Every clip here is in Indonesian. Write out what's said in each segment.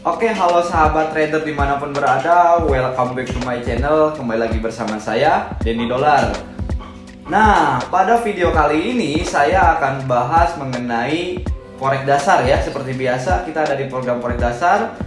Oke, halo sahabat trader dimanapun berada, welcome back to my channel. Kembali lagi bersama saya, Denny Dolar. Nah, pada video kali ini saya akan bahas mengenai forex dasar ya. Seperti biasa, kita ada di program forex dasar.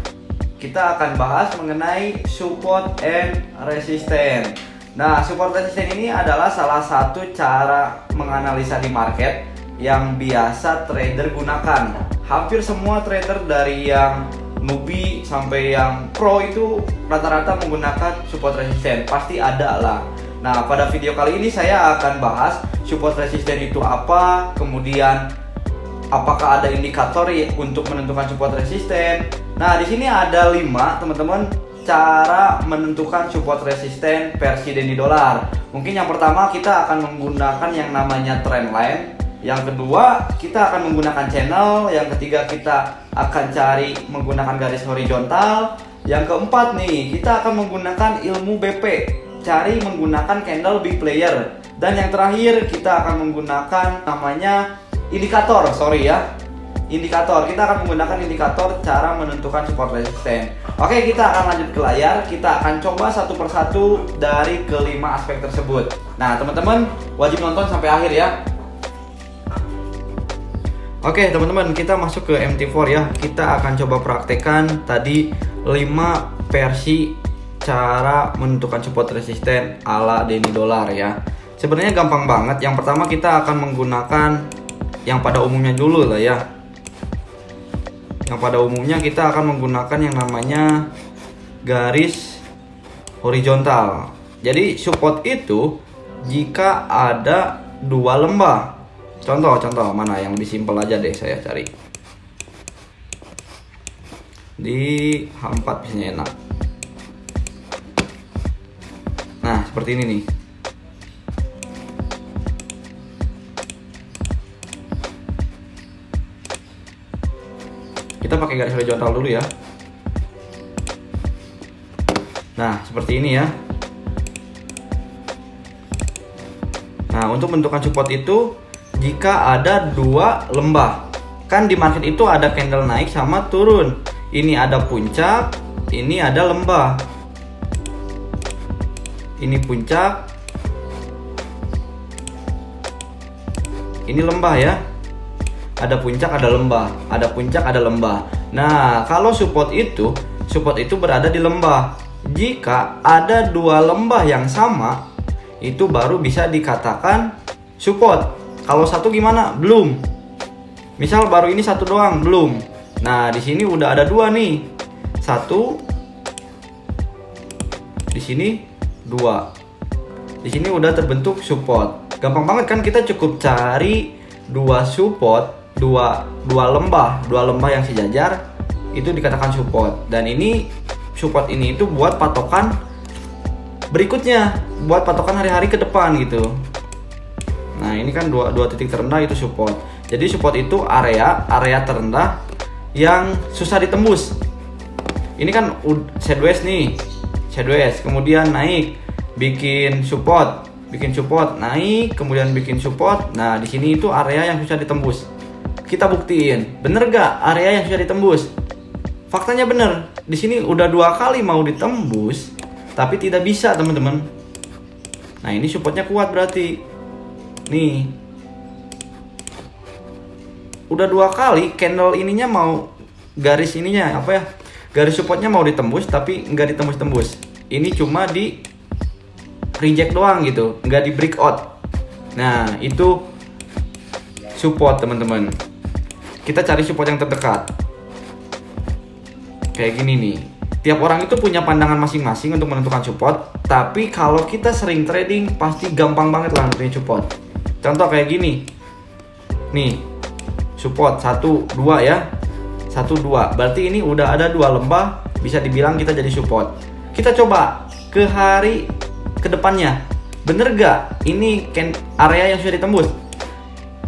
Kita akan bahas mengenai support and resistance. Nah, support resistance ini adalah salah satu cara menganalisa di market yang biasa trader gunakan. Hampir semua trader dari yang newbie sampai yang pro itu rata-rata menggunakan support resistance, pasti ada lah. Nah, pada video kali ini saya akan bahas support resistance itu apa, kemudian apakah ada indikator untuk menentukan support resistance. Nah, di sini ada 5 teman-teman cara menentukan support resistance versi Denny Dolar. Mungkin yang pertama kita akan menggunakan yang namanya trendline. Yang kedua, kita akan menggunakan channel. Yang ketiga, kita akan cari menggunakan garis horizontal. Yang keempat nih, kita akan menggunakan ilmu BP, cari menggunakan candle big player. Dan yang terakhir, kita akan menggunakan namanya indikator, indikator. Kita akan menggunakan indikator cara menentukan support resistance. Oke, kita akan lanjut ke layar. Kita akan coba satu persatu dari kelima aspek tersebut. Nah, teman-teman wajib nonton sampai akhir ya. Oke teman-teman, kita masuk ke MT4 ya. Kita akan coba praktekkan tadi 5 versi cara menentukan support resistance ala Denny Dolar ya. Sebenarnya gampang banget. Yang pertama kita akan menggunakan yang pada umumnya dulu lah ya. Yang pada umumnya kita akan menggunakan yang namanya garis horizontal. Jadi support itu jika ada 2 lembah. Contoh mana yang lebih simpel aja deh, saya cari di H4 biasanya enak. Nah, seperti ini nih. Kita pakai garis horizontal dulu ya. Nah, seperti ini ya. Nah, untuk menentukan support itu jika ada 2 lembah. Kan di market itu ada candle naik sama turun. Ini ada puncak, ini ada lembah. Ini puncak, ini lembah ya. Ada puncak, ada lembah. Ada puncak, ada lembah. Nah, kalau support itu berada di lembah. Jika ada 2 lembah yang sama, itu baru bisa dikatakan support. Kalau satu gimana? Belum. Misal baru ini satu doang, belum. Nah, di sini udah ada 2 nih. 1. Di sini 2. Di sini udah terbentuk support. Gampang banget kan, kita cukup cari 2 support, 2 lembah yang sejajar, itu dikatakan support. Dan ini support ini itu buat patokan berikutnya, buat patokan hari-hari ke depan gitu. Nah, ini kan dua titik terendah itu support. Jadi support itu area terendah yang susah ditembus. Ini kan sideways nih, sideways, kemudian naik, bikin support, naik, kemudian bikin support. Nah, di sini itu area yang susah ditembus. Kita buktiin, bener gak area yang susah ditembus? Faktanya bener. Di sini udah 2 kali mau ditembus, tapi tidak bisa teman-teman. Nah, ini supportnya kuat berarti. Nih, udah 2 kali candle ininya mau garis ininya apa ya, garis supportnya mau ditembus tapi nggak ditembus-tembus. Ini cuma di reject doang gitu, nggak di breakout. Nah, itu support teman-teman. Kita cari support yang terdekat kayak gini nih. Tiap orang itu punya pandangan masing-masing untuk menentukan support. Tapi kalau kita sering trading pasti gampang banget lah nentuin support. Contoh kayak gini. Nih, support 1, 2 ya. 1, 2. Berarti ini udah ada 2 lembah, bisa dibilang kita jadi support. Kita coba ke hari ke depannya. Bener gak ini area yang sudah ditembus?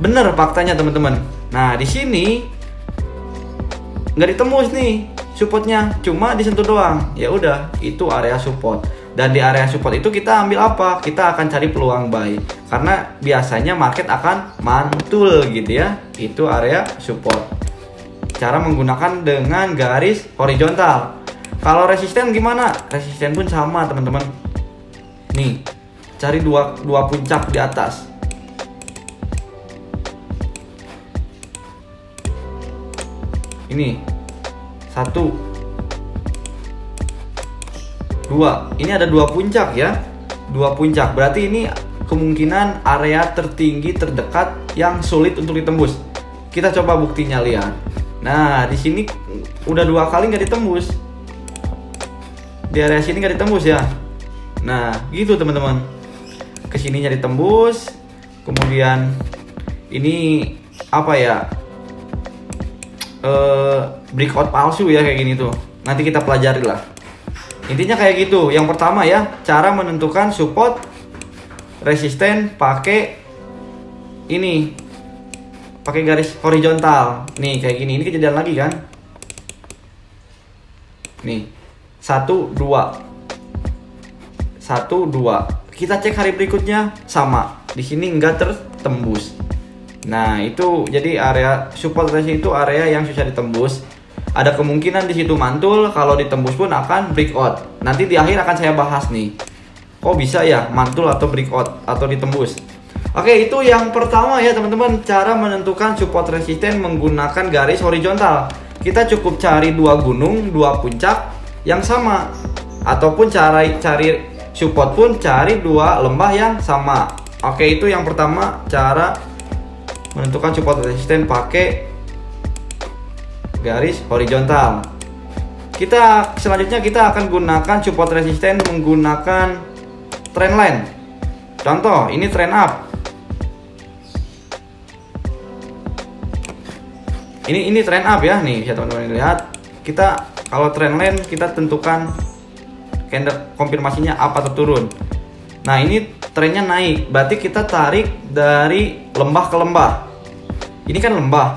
Bener faktanya teman-teman. Nah, di sini nggak ditembus nih supportnya, cuma disentuh doang. Ya udah, itu area support. Dan di area support itu kita ambil apa? Kita akan cari peluang buy. Karena biasanya market akan mantul gitu ya. Itu area support. cara menggunakan dengan garis horizontal. Kalau resisten gimana? Resisten pun sama teman-teman. Nih, cari dua puncak di atas. Ini 1, 2. Ini ada 2 puncak ya. 2 puncak. Berarti ini kemungkinan area tertinggi terdekat yang sulit untuk ditembus. Kita coba buktinya, lihat. Nah, di sini udah 2 kali nggak ditembus. Di area sini nggak ditembus ya. Nah, gitu teman-teman. Kesininya ditembus. Kemudian ini apa ya? Breakout palsu ya kayak gini tuh. Nanti kita pelajari lah. Intinya kayak gitu. Yang pertama ya, cara menentukan support resisten pakai ini. Pakai garis horizontal. Nih kayak gini. Ini kejadian lagi kan? Nih. 1, 2. 1, 2. Kita cek hari berikutnya sama. Di sini enggak tertembus. Nah, itu jadi area support resistance itu area yang susah ditembus. Ada kemungkinan di situ mantul, kalau ditembus pun akan breakout. Nanti di akhir akan saya bahas nih. Kok bisa ya mantul atau breakout atau ditembus? Oke, itu yang pertama ya teman-teman, cara menentukan support resistance menggunakan garis horizontal. Kita cukup cari 2 gunung, 2 puncak yang sama, ataupun cari support pun cari 2 lembah yang sama. Oke, itu yang pertama, cara menentukan support resistance pakai garis horizontal. Selanjutnya kita akan gunakan support resistance menggunakan trend line. Contoh, ini trend up. Ini trend up ya, nih bisa teman-teman lihat. Kita kalau trend line kita tentukan candle konfirmasinya up atau turun. Nah, ini trennya naik, berarti kita tarik dari lembah ke lembah. Ini kan lembah,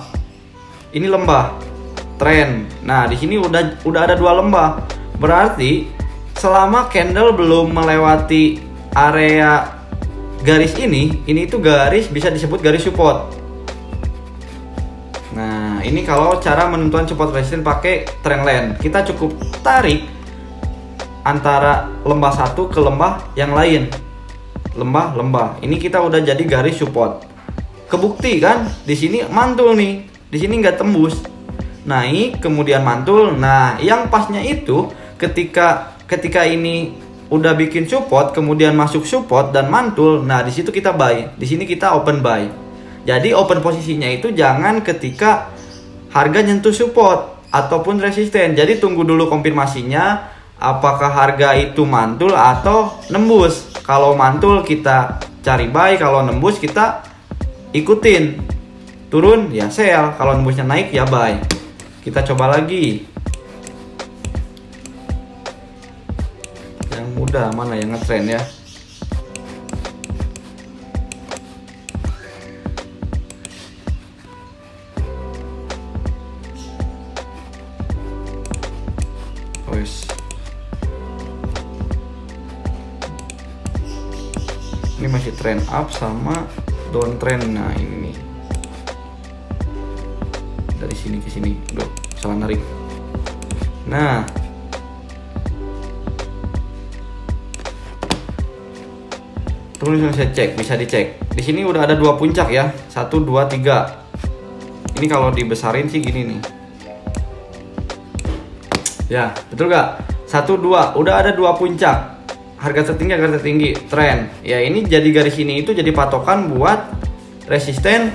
ini lembah, tren. Nah, di sini udah ada 2 lembah. Berarti selama candle belum melewati area garis ini itu garis bisa disebut garis support. Nah, ini kalau cara menentukan support resistance pakai trend line. Kita cukup tarik antara lembah satu ke lembah yang lain. Lembah. Ini kita udah jadi garis support. Kebukti kan? Di sini mantul nih. Di sini nggak tembus. Naik kemudian mantul. Nah, yang pasnya itu ketika ini udah bikin support kemudian masuk support dan mantul. Nah, di situ kita buy. Di sini kita open buy. Jadi open posisinya itu jangan ketika harga nyentuh support ataupun resisten. Jadi tunggu dulu konfirmasinya apakah harga itu mantul atau nembus. Kalau mantul kita cari buy, kalau nembus kita ikutin. Turun ya sell, kalau nembusnya naik ya buy. Kita coba lagi. Yang mudah mana yang ngetrend ya? Ini masih trend up sama downtrend. Nah, ini dari sini ke sini. Duh, salah narik. Nah, terus saya cek, bisa dicek. Di sini udah ada 2 puncak ya. 1, 2, 3. Ini kalau dibesarin sih gini nih. Ya, betul gak? 1, 2, udah ada 2 puncak. Harga tertinggi, tren. Ya, ini jadi garis ini itu jadi patokan buat resisten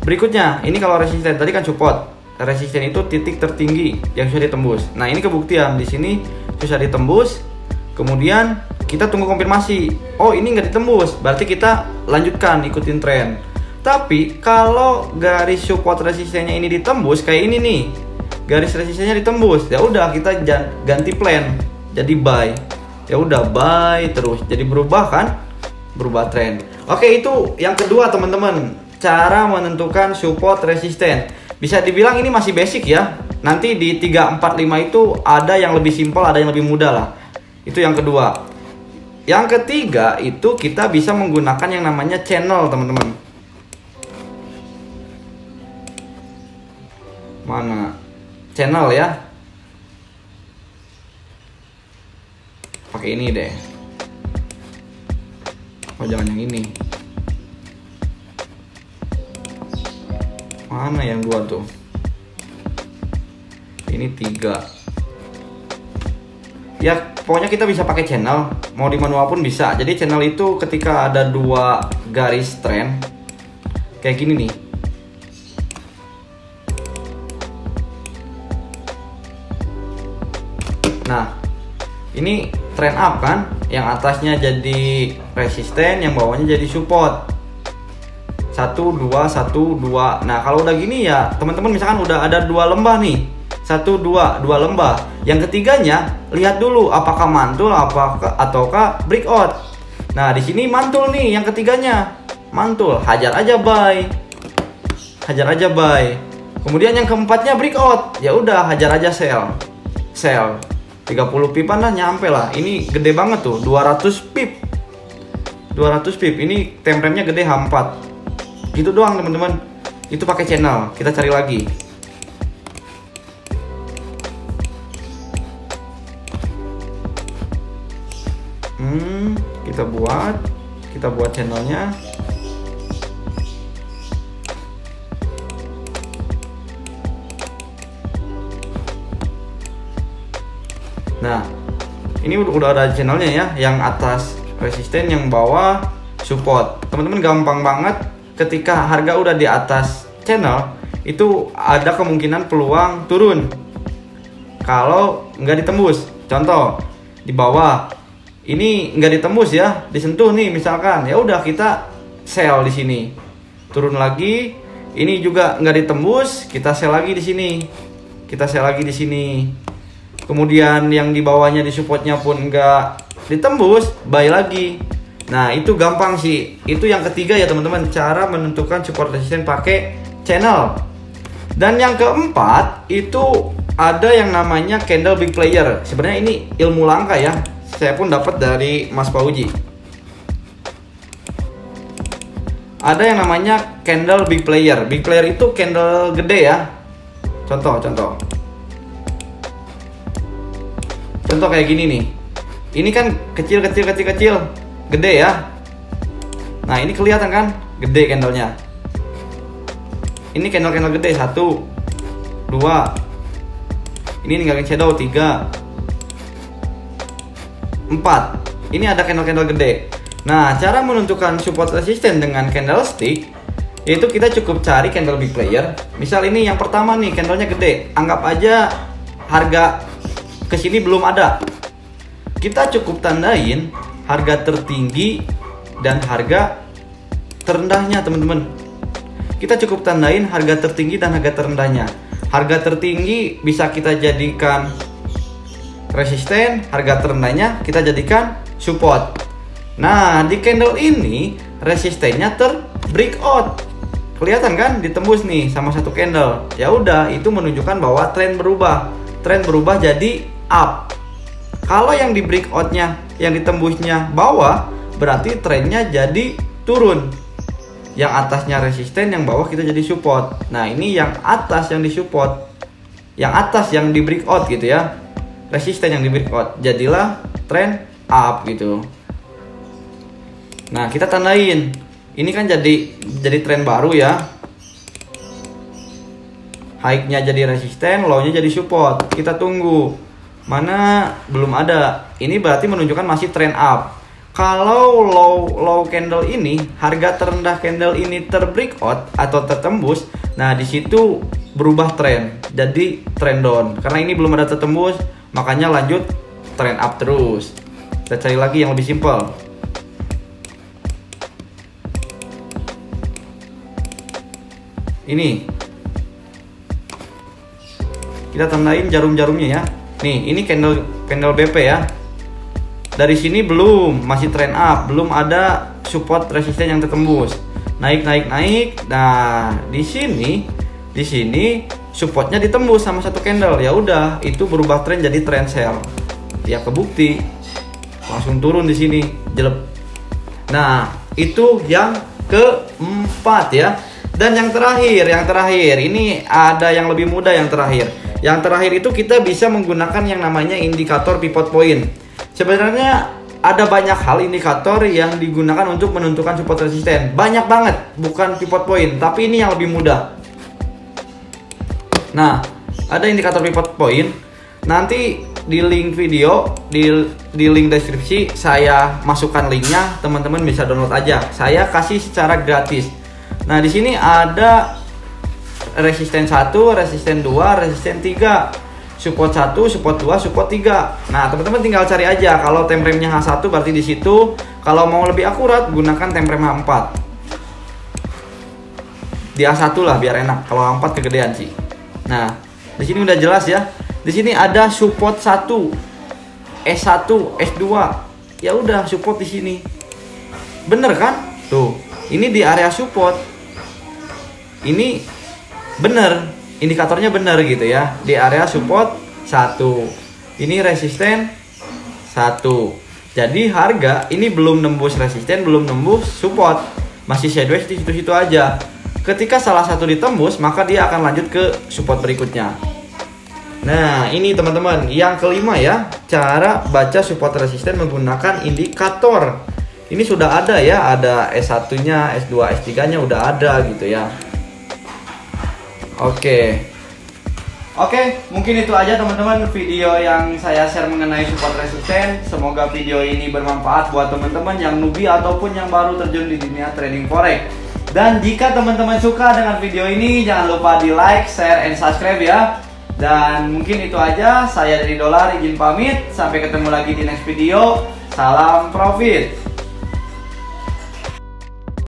berikutnya. Ini kalau resisten tadi kan support. Resisten itu titik tertinggi yang susah ditembus. Nah, ini kebuktian di sini susah ditembus. Kemudian kita tunggu konfirmasi. Oh, ini nggak ditembus. Berarti kita lanjutkan ikutin tren. Tapi kalau garis support resistennya ini ditembus kayak ini nih. Garis resistennya ditembus. Ya udah kita ganti plan. Jadi buy. Ya udah buy terus, jadi berubah kan, berubah tren. Oke, itu yang kedua teman-teman, cara menentukan support resisten. Bisa dibilang ini masih basic ya. Nanti di 3, 4, 5 itu ada yang lebih simpel, ada yang lebih mudah lah. Itu yang kedua. Yang ketiga itu kita bisa menggunakan yang namanya channel teman-teman. Mana? Channel ya. Pakai ini deh. Oh, jangan yang ini. Mana yang 2 tuh? Ini 3. Ya, pokoknya kita bisa pakai channel, mau di manual pun bisa. Jadi channel itu ketika ada 2 garis trend kayak gini nih. Nah, ini trend up kan, yang atasnya jadi resisten, yang bawahnya jadi support. 1 2 1 2. Nah, kalau udah gini ya teman-teman, misalkan udah ada 2 lembah nih, 1 2 lembah. Yang ketiganya lihat dulu apakah mantul ataukah breakout. Nah, di sini mantul nih, yang ketiganya mantul, hajar aja buy. Hajar aja buy. Kemudian yang keempatnya breakout, ya udah hajar aja sell. Sell. 30 pipan lah nyampe lah. Ini gede banget tuh, 200 pip. 200 pip. Ini time frame-nya gede H4. Gitu doang teman-teman. Itu pakai channel. Kita cari lagi. Kita buat channelnya. Nah, ini udah ada channelnya ya, yang atas resisten, yang bawah support. Teman-teman gampang banget, ketika harga udah di atas channel, itu ada kemungkinan peluang turun kalau nggak ditembus. Contoh, di bawah ini nggak ditembus ya, disentuh nih misalkan, ya udah kita sell di sini. Turun lagi, ini juga nggak ditembus, kita sell lagi di sini. Kita sell lagi di sini. Kemudian yang di bawahnya di supportnya pun nggak ditembus, buy lagi. Nah, itu gampang sih. Itu yang ketiga ya teman-teman, cara menentukan support resisten pakai channel. Dan yang keempat itu ada yang namanya candle big player. Sebenarnya ini ilmu langka ya, saya pun dapat dari Mas Pauji. Ada yang namanya candle big player. Big player itu candle gede ya. Contoh kayak gini nih. Ini kan kecil, gede ya. Nah, ini kelihatan kan, gede candlenya. Ini candle gede, 1 2. Ini ninggalin shadow 3 4. Ini ada candle gede. Nah, cara menentukan support resisten dengan candlestick, yaitu kita cukup cari candle big player. Misal ini yang pertama nih, candlenya gede. Anggap aja harga kesini belum ada. Kita cukup tandain harga tertinggi dan harga terendahnya teman-teman. Kita cukup tandain harga tertinggi dan harga terendahnya. Harga tertinggi bisa kita jadikan resisten, harga terendahnya kita jadikan support. Nah, di candle ini resistennya breakout. Kelihatan kan, ditembus nih sama satu candle. Ya udah, itu menunjukkan bahwa tren berubah. Tren berubah jadi up. Kalau yang di breakoutnya, yang ditembusnya bawah, berarti trennya jadi turun. Yang atasnya resisten, yang bawah kita jadi support. Nah, ini yang atas yang di support, yang atas yang di breakout gitu ya, resisten yang di breakout, jadilah tren up gitu. Nah, kita tandain. Ini kan jadi tren baru ya. High-nya jadi resisten, low-nya jadi support. Kita tunggu. Mana belum ada. Ini berarti menunjukkan masih trend up. Kalau low candle ini, harga terendah candle ini breakout atau tertembus, nah di situ berubah tren jadi trend down. Karena ini belum ada tertembus, makanya lanjut trend up terus. Kita cari lagi yang lebih simpel. Ini kita tandain jarum-jarumnya ya. Nih, ini candle BP ya. Dari sini belum, masih trend up, belum ada support resisten yang tertembus. Naik. Nah, di sini supportnya ditembus sama satu candle. Ya udah, itu berubah tren jadi trend sell. Ya kebukti. Langsung turun di sini, jelek. Nah, itu yang keempat ya. Dan yang terakhir ini ada yang lebih mudah yang terakhir. Yang terakhir itu kita bisa menggunakan yang namanya indikator pivot point. Sebenarnya ada banyak hal indikator yang digunakan untuk menentukan support resisten. Banyak banget, bukan pivot point, tapi ini yang lebih mudah. Nah, ada indikator pivot point. Nanti di link video, di link deskripsi saya masukkan linknya, teman-teman bisa download aja. Saya kasih secara gratis. Nah, di sini ada resisten 1, resisten 2, resisten 3, support 1, support 2, support 3. Nah, teman-teman tinggal cari aja. Kalau time frame-nya H1 berarti di situ. Kalau mau lebih akurat, gunakan time frame H4. Di H1 lah biar enak. Kalau H4 kegedean sih. Nah, di sini udah jelas ya. Di sini ada support 1, S1, S2. Ya udah, support di sini. Bener kan? Tuh, ini di area support. Ini bener, indikatornya bener gitu ya. Di area support 1. Ini resisten 1. Jadi harga ini belum nembus resisten, belum nembus support. Masih sideways di situ-situ aja. Ketika salah satu ditembus, maka dia akan lanjut ke support berikutnya. Nah, ini teman-teman, yang kelima ya, cara baca support resisten menggunakan indikator. Ini sudah ada ya, ada S1-nya, S2, S3-nya udah ada gitu ya. Oke, mungkin itu aja teman-teman video yang saya share mengenai support resisten. Semoga video ini bermanfaat buat teman-teman yang newbie ataupun yang baru terjun di dunia trading forex. Dan jika teman-teman suka dengan video ini, jangan lupa di like, share, and subscribe ya. Dan mungkin itu aja, saya dari Dolar izin pamit. Sampai ketemu lagi di next video. Salam profit.